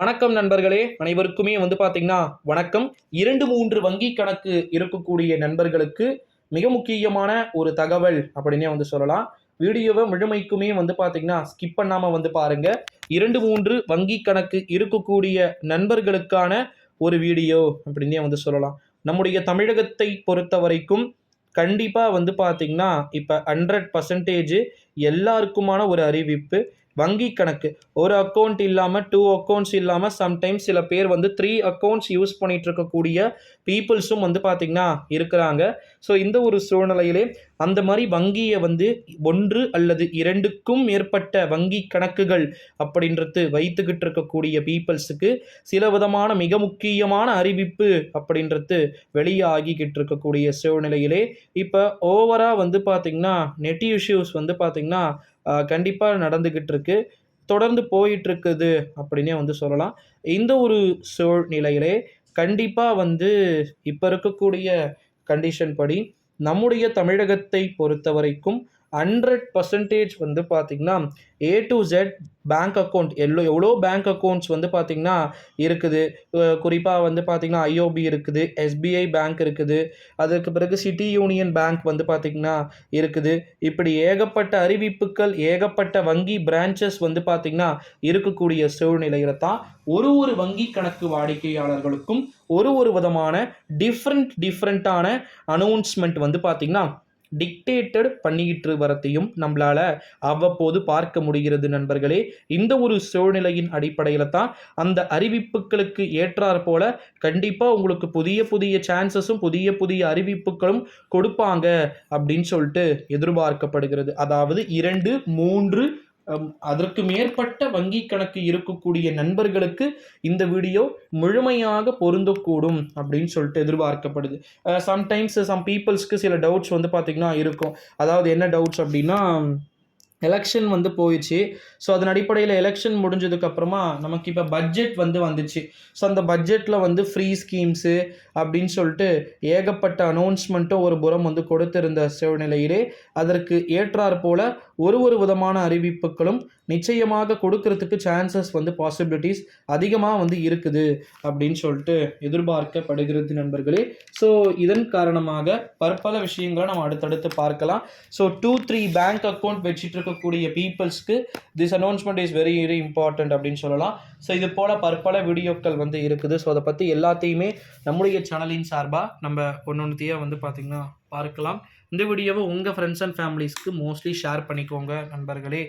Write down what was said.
வணக்கம் நண்பர்களே, அனைவருக்குமே பார்த்தீங்கன்னா வணக்கம். 2, 3 வங்கி கணக்கு இருக்கக்கூடிய நண்பர்களுக்கு மிக முக்கியமான ஒரு தகவல் அப்படின்னே சொல்லலாம். வீடியோவை முழுமைக்குமே பார்த்தீங்கன்னா ஸ்கிப் பண்ணாம பாருங்க. 2, 3 வங்கி கணக்கு இருக்கக்கூடிய நண்பர்களுக்கான ஒரு வீடியோ அப்படின்னே சொல்லலாம். நம்முடைய தமிழகத்தை பொறுத்தவரைக்கும் கண்டிப்பா பார்த்தீங்கன்னா, இப்ப 100% எல்லாருக்குமான ஒரு அறிவிப்பு. வங்கி கணக்கு ஒரு அக்கவுண்ட் இல்லாம 2 அக்கவுண்ட்ஸ் இல்லாம சம்டைம்ஸ் சில பேர் 3 அக்கவுண்ட்ஸ் யூஸ் பண்ணிட்டு இருக்கக்கூடிய பீப்பிள்ஸும் பார்த்தீங்கன்னா இருக்கிறாங்க. ஸோ இந்த ஒரு சூழ்நிலையிலே அந்த மாதிரி வங்கியை 1 அல்லது 2க்கும் மேற்பட்ட வங்கி கணக்குகள் அப்படின்றது வைத்துக்கிட்டு இருக்கக்கூடிய பீப்பிள்ஸுக்கு சில விதமான மிக முக்கியமான அறிவிப்பு அப்படின்றது வெளியாகிக்கிட்டு இருக்கக்கூடிய சூழ்நிலையிலே இப்போ ஓவரா பார்த்தீங்கன்னா நெட் இஷ்யூஸ் பார்த்தீங்கன்னா கண்டிப்பாக நடந்துக்கிட்டு இருக்கு. தொடர்ந்து போயிட்டு இருக்குது அப்படின்னே சொல்லலாம். இந்த ஒரு சூழ்நிலையிலே கண்டிப்பாக இப்போ இருக்கக்கூடிய கண்டிஷன் படி நம்முடைய தமிழகத்தை பொறுத்தவரைக்கும் 100% பார்த்தீங்கன்னா A to Z bank account எவ்வளோ பேங்க் அக்கௌண்ட்ஸ் பார்த்தீங்கன்னா இருக்குது. குறிப்பாக பார்த்தீங்கன்னா ஐஓபி இருக்குது, எஸ்பிஐ பேங்க் இருக்குது, அதற்கு பிறகு சிட்டி யூனியன் பேங்க் பார்த்தீங்கன்னா இருக்குது. இப்படி ஏகப்பட்ட அறிவிப்புகள், ஏகப்பட்ட வங்கி பிரான்ச்சஸ் பார்த்தீங்கன்னா இருக்கக்கூடிய சூழ்நிலையில தான் ஒரு வங்கி கணக்கு வாடிக்கையாளர்களுக்கும் ஒரு விதமான டிஃப்ரெண்டான அனௌன்ஸ்மெண்ட் பார்த்தீங்கன்னா டிக்டேட்டட் பண்ணிக்கிட்டு வரத்தையும் நம்மளால அவ்வப்போது பார்க்க முடிகிறது நண்பர்களே. இந்த ஒரு சூழ்நிலையின் அடிப்படையில் தான் அந்த அறிவிப்புகளுக்கு ஏற்றாற் போல கண்டிப்பாக உங்களுக்கு புதிய சான்சஸும் புதிய அறிவிப்புகளும் கொடுப்பாங்க அப்படின்னு சொல்லிட்டு எதிர்பார்க்கப்படுகிறது. அதாவது 2, 3 அதற்கு மேற்பட்ட வங்கி கணக்கு இருக்கக்கூடிய நண்பர்களுக்கு இந்த வீடியோ முழுமையாக பொருந்தக்கூடும் அப்படின்னு சொல்லிட்டு எதிர்பார்க்கப்படுது. சம்டைம்ஸ் சம் பீப்புள்ஸ்க்கு சில டவுட்ஸ் பார்த்தீங்கன்னா இருக்கும். அதாவது என்ன டவுட்ஸ் அப்படின்னா, எலெக்ஷன் போயிடுச்சு. ஸோ அதன் அடிப்படையில் எலெக்ஷன் முடிஞ்சதுக்கப்புறமா நமக்கு இப்போ பட்ஜெட் வந்துச்சு. ஸோ அந்த பட்ஜெட்டில் ஃப்ரீ ஸ்கீம்ஸு அப்படின்னு சொல்லிட்டு ஏகப்பட்ட அனௌன்ஸ்மெண்ட்டும் ஒரு புறம் கொடுத்திருந்த சூழ்நிலையிலே அதற்கு ஏற்றாற் போல ஒரு விதமான அறிவிப்புகளும் நிச்சயமாக கொடுக்கறதுக்கு சான்சஸ் பாசிபிலிட்டிஸ் அதிகமாக இருக்குது அப்படின்னு சொல்லிட்டு எதிர்பார்க்கப்படுகிறது நண்பர்களே. ஸோ இதன் காரணமாக பற்பல விஷயங்களை நம்ம அடுத்தடுத்து பார்க்கலாம். ஸோ 2-3 பேங்க் அக்கௌண்ட் வச்சுட்டு இருக்கக்கூடிய பீப்புள்ஸ்க்கு this announcement is very important அப்படின்னு சொல்லலாம். ஸோ இது போல பற்பல வீடியோக்கள் இருக்குது. ஸோ அதை பற்றி எல்லாத்தையுமே நம்முடைய சேனலின் சார்பாக நம்ம ஒன்னொன்னுத்தையாக பார்த்திங்கன்னா பார்க்கலாம். இந்த வீடியோவை உங்கள் ஃப்ரெண்ட்ஸ் அண்ட் ஃபேமிலிஸ்க்கு மோஸ்ட்லி ஷேர் பண்ணிக்கோங்க நண்பர்களே.